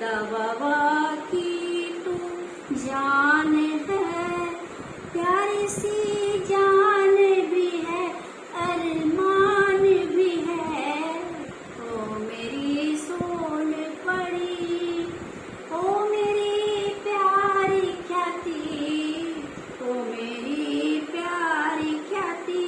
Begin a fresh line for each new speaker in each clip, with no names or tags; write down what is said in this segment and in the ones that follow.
दवा की तू जान है, प्यारी सी जान भी है, अरमान भी है। ओ मेरी सोन पड़ी, ओ मेरी प्यारी ख्याति, ओ मेरी प्यारी ख्याति,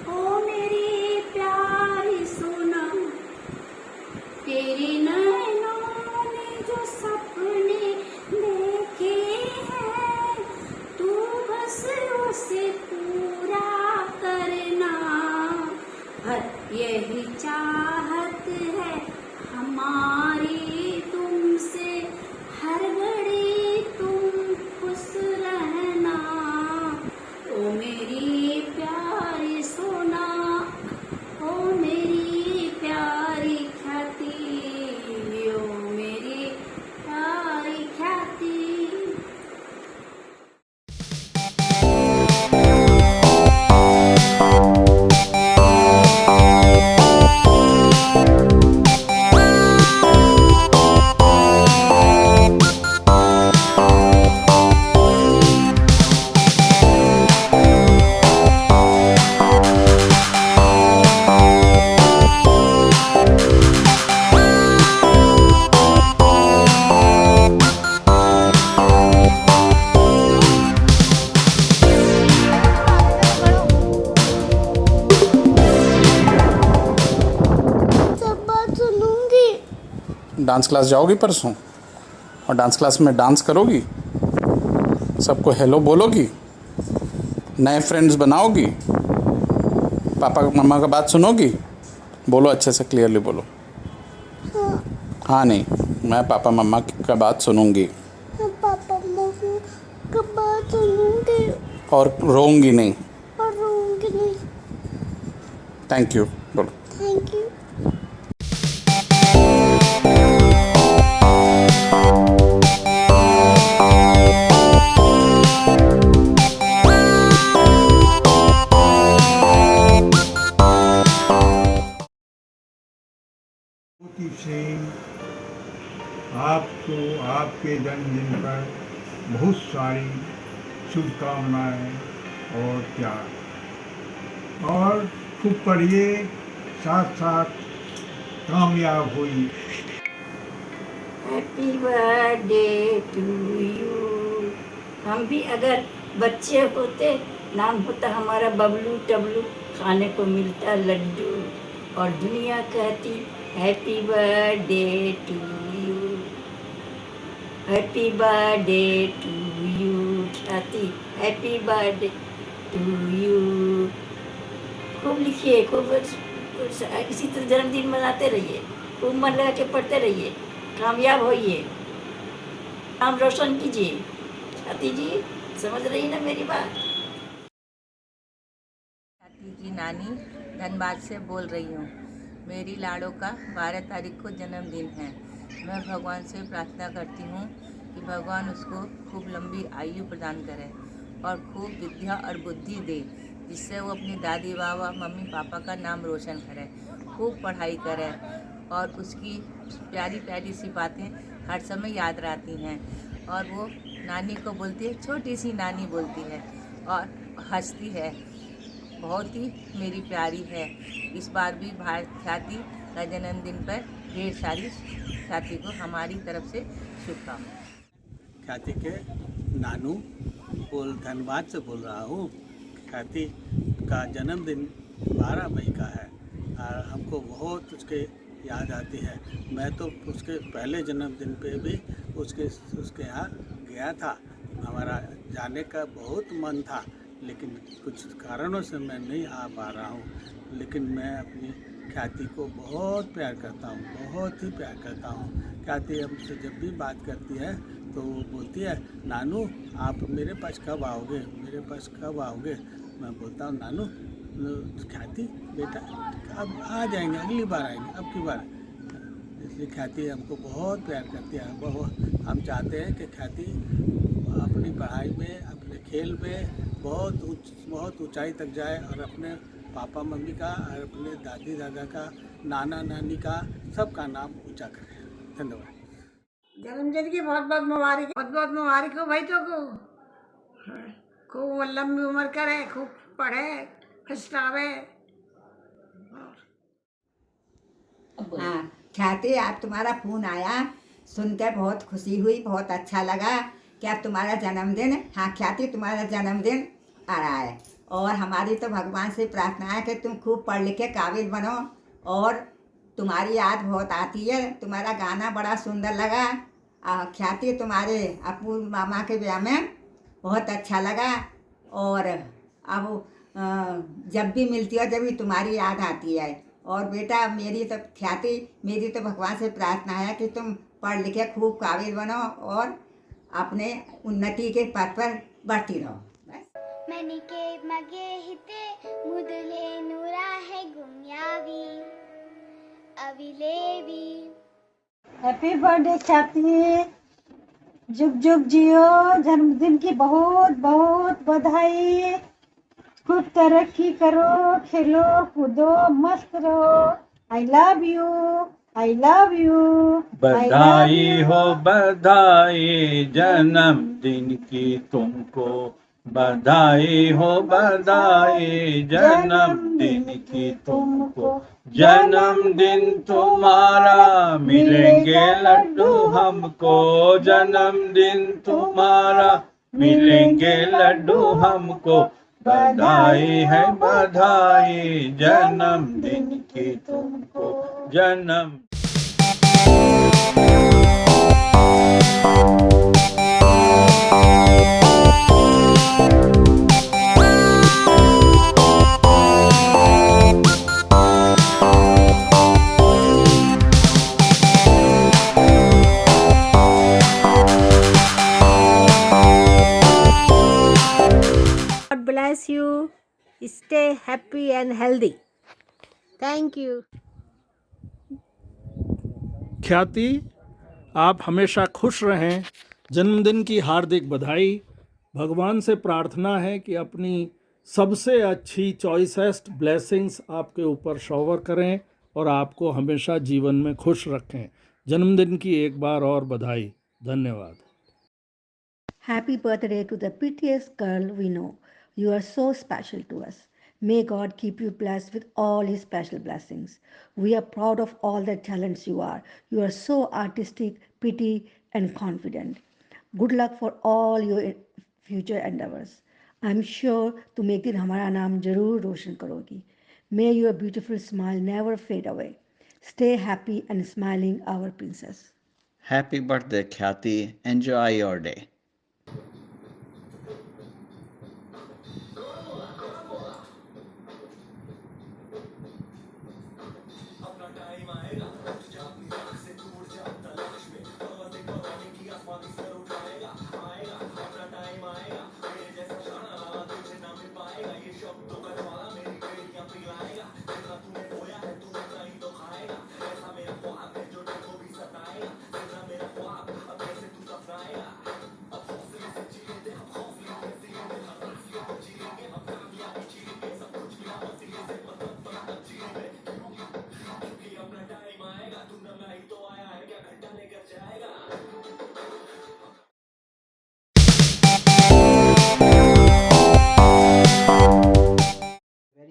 ओ मेरी प्यारी सोना। तेरे नैनों ने जो सपने देखे हैं, तू बस उसे पूरा करना। हर यही चाहत है हमारी तुमसे, हर घड़ी तुम खुश रहना। ओ मेरी प्यारी सोना, ओ मेरी प्यारी ख्याति, ओ मेरी प्यारी ख्याति।
सब बात सुनूंगी।
डांस क्लास जाओगी परसों? और डांस क्लास में डांस करोगी? सबको हेलो बोलोगी? नए फ्रेंड्स बनाओगी? पापा मम्मा का बात सुनोगी? बोलो अच्छे से, क्लियरली बोलो।
हाँ,
हाँ नहीं, मैं पापा मम्मा का बात सुनूंगी
हाँ, पापा मम्मी का बात सुनूंगी
और रोऊंगी नहीं।
और रोऊंगी नहीं।
थैंक यू बोलो।
Thank you.
मोती सिंह, आपको आपके जन्मदिन पर बहुत सारी शुभकामनाएं और प्यार। और खूब पढ़िए, साथ साथ कामयाब होइए।
Happy birthday to you. हम भी अगर बच्चे होते, नाम होता हमारा बबलू टबलू, खाने को मिलता लड्डू, और दुनिया कहती happy birthday to you, happy birthday to you, कहती हैप्पी बर्थडे टू यू। खूब लिखिए, खूब इसी तरह जन्मदिन मनाते रहिए, खूब मन लगा के पढ़ते रहिए, कामयाब होइए, नाम रोशन कीजिए। छाती जी, समझ रही ना मेरी बात?
छाती की नानी धनबाद से बोल रही हूँ। मेरी लाड़ो का 12 तारीख को जन्मदिन है। मैं भगवान से प्रार्थना करती हूँ कि भगवान उसको खूब लंबी आयु प्रदान करे और खूब विद्या और बुद्धि दे, जिससे वो अपनी दादी बाबा मम्मी पापा का नाम रोशन करे, खूब पढ़ाई करे और उसकी प्यारी प्यारी सी बातें हर समय याद रहती हैं। और वो नानी को बोलती है, छोटी सी नानी बोलती है और हंसती है, बहुत ही मेरी प्यारी है। इस बार भी ख्याति का जन्मदिन पर ढेर सारी ख्याति को हमारी तरफ से शुभकामनाएं।
ख्याति के नानू धनबाद से बोल रहा हूँ। ख्याति का जन्मदिन 12 मई का है और हमको बहुत उसके याद आती है। मैं तो उसके पहले जन्मदिन पे भी उसके यहाँ गया था। हमारा जाने का बहुत मन था, लेकिन कुछ कारणों से मैं नहीं आ पा रहा हूँ। लेकिन मैं अपनी ख्याति को बहुत प्यार करता हूँ, बहुत ही प्यार करता हूँ। ख्याति हमसे जब भी बात करती है तो वो बोलती है, नानू आप मेरे पास कब आओगे, मेरे पास कब आओगे। मैं बोलता हूँ, नानू ख्याति बेटा अब आ जाएंगे, अगली बार आएंगे, अब की बार। इसलिए ख्याति हमको बहुत प्यार करती है। हम चाहते हैं कि ख्याति अपनी पढ़ाई में, अपने खेल में बहुत ऊंचाई तक जाए और अपने पापा मम्मी का और अपने दादी दादा का, नाना नानी का, सबका नाम ऊंचा करे। धन्यवाद।
जन्मदिन की बहुत बहुत मुबारक, बहुत बहुत मुबारक हो भाई तो को। खूब लंबी उम्र करे, खूब पढ़े, फर्स्ट आवे।
हाँ ख्याति, आज तुम्हारा फोन आया, सुनकर बहुत खुशी हुई, बहुत अच्छा लगा कि अब तुम्हारा जन्मदिन, हाँ ख्याति तुम्हारा जन्मदिन आ रहा है। और हमारी तो भगवान से प्रार्थना है कि तुम खूब पढ़ लिख के काबिल बनो। और तुम्हारी याद बहुत आती है, तुम्हारा गाना बड़ा सुंदर लगा। ख्याति तुम्हारे अपू मामा के ब्याह में बहुत अच्छा लगा। और अब जब भी मिलती हो जब भी तुम्हारी याद आती है। और बेटा मेरी तो ख्याति, मेरी तो भगवान से प्रार्थना है कि तुम पढ़ लिखे खूब काबिल बनो और अपने उन्नति के पथ पर बढ़ती रहो।
मनिके मगे हिते मुदले नूरा है गुमयावी अविलेवी।
हैप्पी बर्थडे ख्याति, जुग जुग जियो, जन्मदिन की बहुत बहुत बधाई। खूब तरक्की करो, खेलो कूदो, मस्त रहो। I love you, I love you.
बधाई हो बधाई जन्मदिन की तुमको, बधाई हो बधाई जन्मदिन की तुमको। जन्मदिन तुम्हारा मिलेंगे लड्डू हमको, जन्मदिन तुम्हारा मिलेंगे लड्डू हमको। बधाई है बधाई जन्मदिन की तुमको, जन्म।
God bless you. Stay happy and healthy. Thank you.
ख्याति, आप हमेशा खुश रहें। जन्मदिन की हार्दिक बधाई। भगवान से प्रार्थना है कि अपनी सबसे अच्छी चॉइसेस्ट ब्लेसिंग्स आपके ऊपर शॉवर करें और आपको हमेशा जीवन में खुश रखें। जन्मदिन की एक बार और बधाई। धन्यवाद।
Happy birthday to the prettiest girl we know. You are so special to us. May God keep you blessed with all His special blessings. We are proud of all the talents you are. You are so artistic, pretty, and confident. Good luck for all your future endeavors. I'm sure तुम एक दिन हमारा नाम जरूर रोशन करोगी. May your beautiful smile never fade away. Stay happy and smiling, our princess.
Happy birthday, Khyati. Enjoy your day.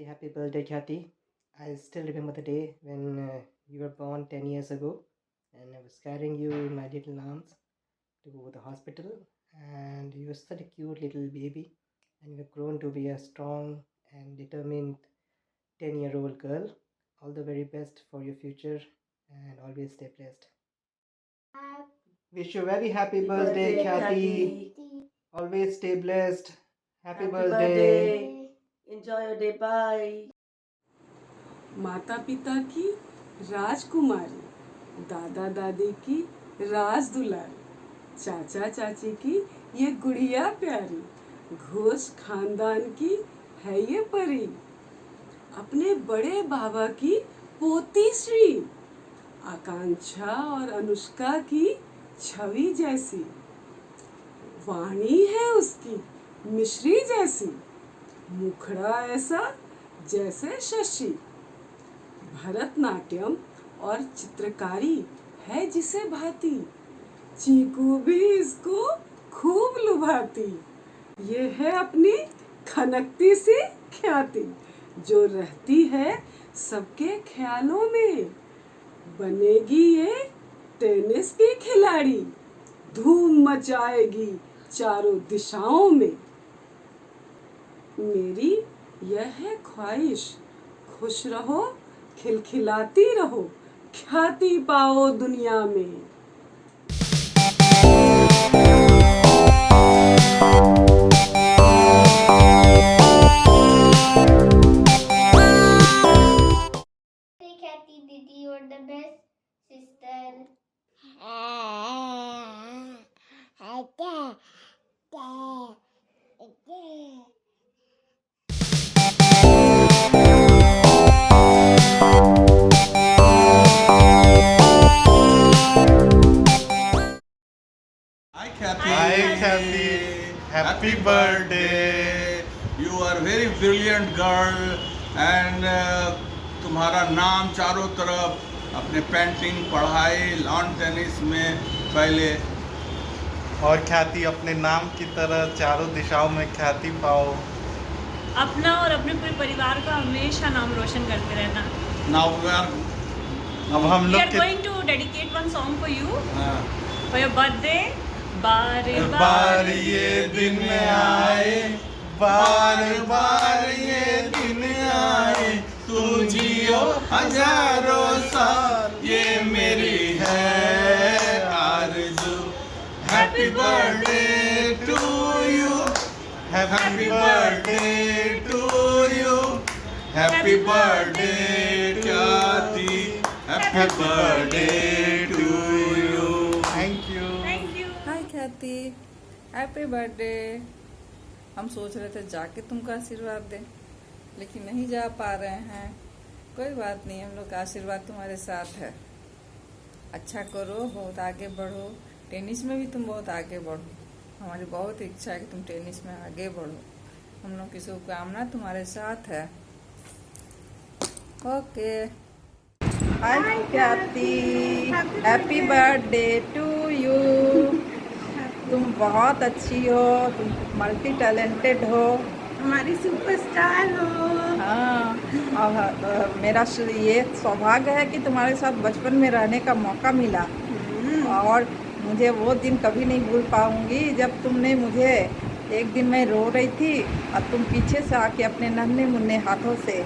Happy birthday, Khyati. I still remember the day when you were born 10 years ago, and I was carrying you in my little arms to go to the hospital, and you were such a cute little baby, and you have grown to be a strong and determined 10-year-old girl. All the very best for your future, and always stay blessed. Wish you a very happy birthday, Khyati. Always stay blessed. Happy birthday.
Enjoy your day. Bye. माता पिता की राजकुमारी, दादा दादी की राज दुलारी, चाचा चाची की ये गुड़िया प्यारी, घोष खानदान की है ये परी, अपने बड़े बाबा की पोती श्री, आकांक्षा और अनुष्का की छवि जैसी, वाणी है उसकी मिश्री जैसी, मुखड़ा ऐसा जैसे शशि, भरतनाट्यम और चित्रकारी है जिसे भाती, चीकू भी इसको खूब लुभाती। ये है अपनी खनकती सी ख्याति, जो रहती है सबके ख्यालों में। बनेगी ये टेनिस की खिलाड़ी, धूम मचाएगी चारों दिशाओं में। मेरी यह है ख्वाहिश, खुश रहो, खिलखिलाती रहो, ख्याति पाओ दुनिया में।
ख्याति दीदी, you are the best sister.
Hi Kathy. Happy birthday. You are very brilliant girl and तुम्हारा नाम चारों तरफ अपने पेंटिंग, पढ़ाई, लॉन टेनिस में पहले।
और ख्याति अपने नाम की तरह चारों दिशाओं में ख्याति पाओ।
अपना और अपने पूरे परिवार का हमेशा नाम रोशन करते रहना।
Now we are
अब हम
We
लोग
are going to dedicate one song for you for your birthday. बार
बार ये दिन आए, बार बार ये दिन आए, तू जियो हजारों साल, ये मेरी है आरज़ू। Happy birthday to you, happy birthday to you, happy birthday Khyati, happy birthday to you. Thank you.
Hi Khyati, happy birthday. हम सोच रहे थे जाके तुमको आशीर्वाद दें, लेकिन नहीं जा पा रहे हैं। कोई बात नहीं, हम लोग का आशीर्वाद तुम्हारे साथ है। अच्छा करो, बहुत आगे बढ़ो, टेनिस में भी तुम बहुत आगे बढ़ो। हमारी बहुत इच्छा है कि तुम टेनिस में आगे बढ़ो। हम लोग की शुभकामना तुम्हारे साथ है। Okay. Hi Khyati, happy birthday to you. तुम बहुत अच्छी हो, तुम मल्टी टैलेंटेड हो, हमारी सुपरस्टार हो। हाँ, और मेरा ये सौभाग्य है कि तुम्हारे साथ बचपन में रहने का मौका मिला, और मुझे वो दिन कभी नहीं भूल पाऊंगी जब तुमने मुझे, एक दिन मैं रो रही थी और तुम पीछे से आके अपने नन्हे मुन्ने हाथों से,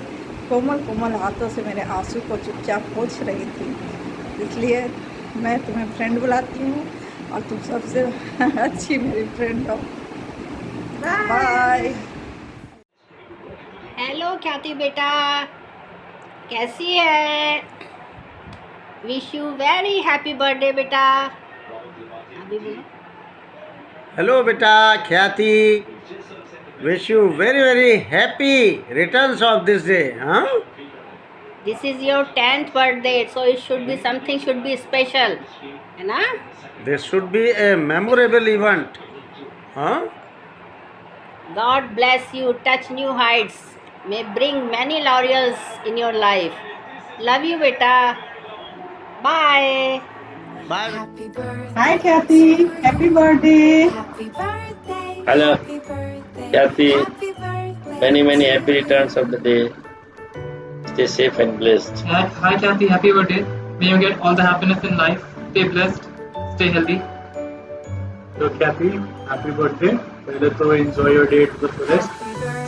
कोमल कोमल हाथों से मेरे आंसू को चुपचाप पोंछ रही थी। इसलिए मैं तुम्हें फ्रेंड बुलाती हूँ और तुम सबसे अच्छी मेरी फ्रेंड हो। बाय।
हेलो ख्याति बेटा, कैसी है? Wish you very happy birthday बेटा। अभी बोलो।
हेलो बेटा Khyati, wish you very very happy returns of this day. हाँ,
this is your 10th birthday, so it should be something, should be special, है ना?
This should be a memorable event. हाँ,
God bless you, touch new heights, may bring many laurels in your life. Love you beta. Bye.
Bye.
Hi Kathy, happy birthday.
Hello, Kathy. Many happy returns of the day. Stay safe and blessed.
Hi Kathy, happy birthday. May you get all the happiness in life. Stay blessed. Stay healthy.
तो ख्याति, happy birthday. पहले तो enjoy your day to the fullest.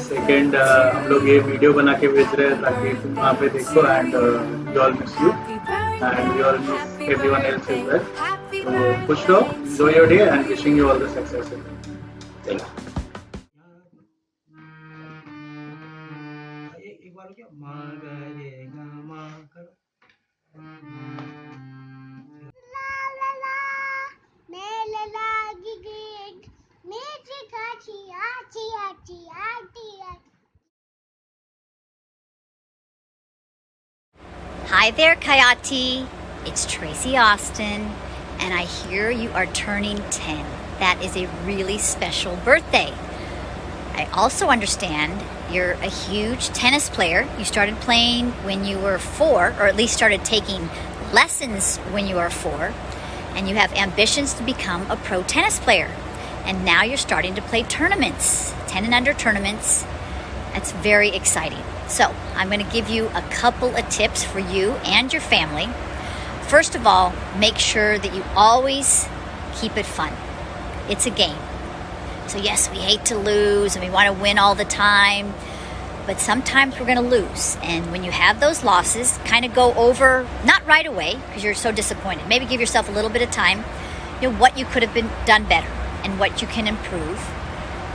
Second, हम लोग ये video बना के भेज रहे हैं ताकि तुम वहाँ पे देखो, and we all miss you and we all miss everyone else as well. तो खुश रहो, enjoy your day and wishing you all the success. Thank you.
एक बार क्या मा गा रे गा मा कर।
Hi there, Kayati. It's Tracy Austin, and I hear you are turning 10. That is a really special birthday. I also understand you're a huge tennis player. You started playing when you were 4, or at least started taking lessons when you were 4. and you have ambitions to become a pro tennis player. And now you're starting to play tournaments, 10 and under tournaments. That's very exciting. So I'm going to give you a couple of tips for you and your family. First of all, make sure that you always keep it fun. It's a game. So yes, we hate to lose and we want to win all the time, but sometimes we're going to lose. And when you have those losses, kind of go over, not right away because you're so disappointed. Maybe give yourself a little bit of time, what you could have been done better and what you can improve,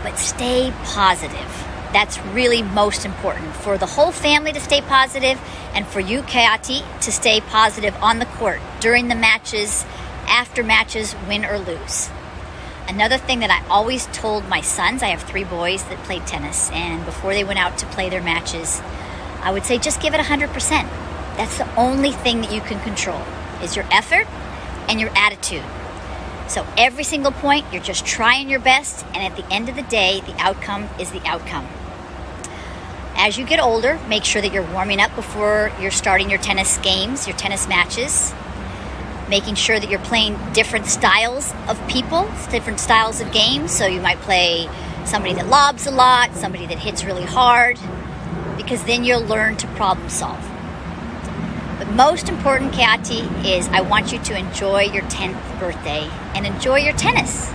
but stay positive. That's really most important for the whole family to stay positive, and for you, Kayati, to stay positive on the court, during the matches, after matches, win or lose. Another thing that I always told my sons, I have 3 boys that played tennis, and before they went out to play their matches, I would say just give it 100%. That's the only thing that you can control, is your effort and your attitude. So every single point, you're just trying your best, and at the end of the day, the outcome is the outcome. As you get older, make sure that you're warming up before you're starting your tennis games, your tennis matches. Making sure that you're playing different styles of people, different styles of games. So you might play somebody that lobs a lot, somebody that hits really hard, because then you'll learn to problem solve. But most important, Kayati, is I want you to enjoy your 10th birthday and enjoy your tennis,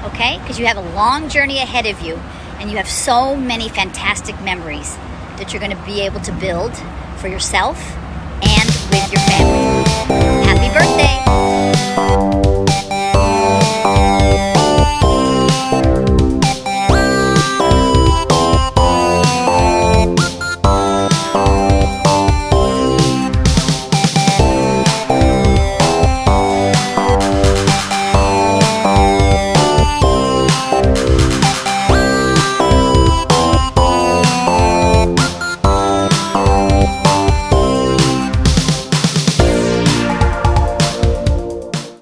okay? Because you have a long journey ahead of you, and you have so many fantastic memories that you're going to be able to build for yourself and with your family. Happy birthday!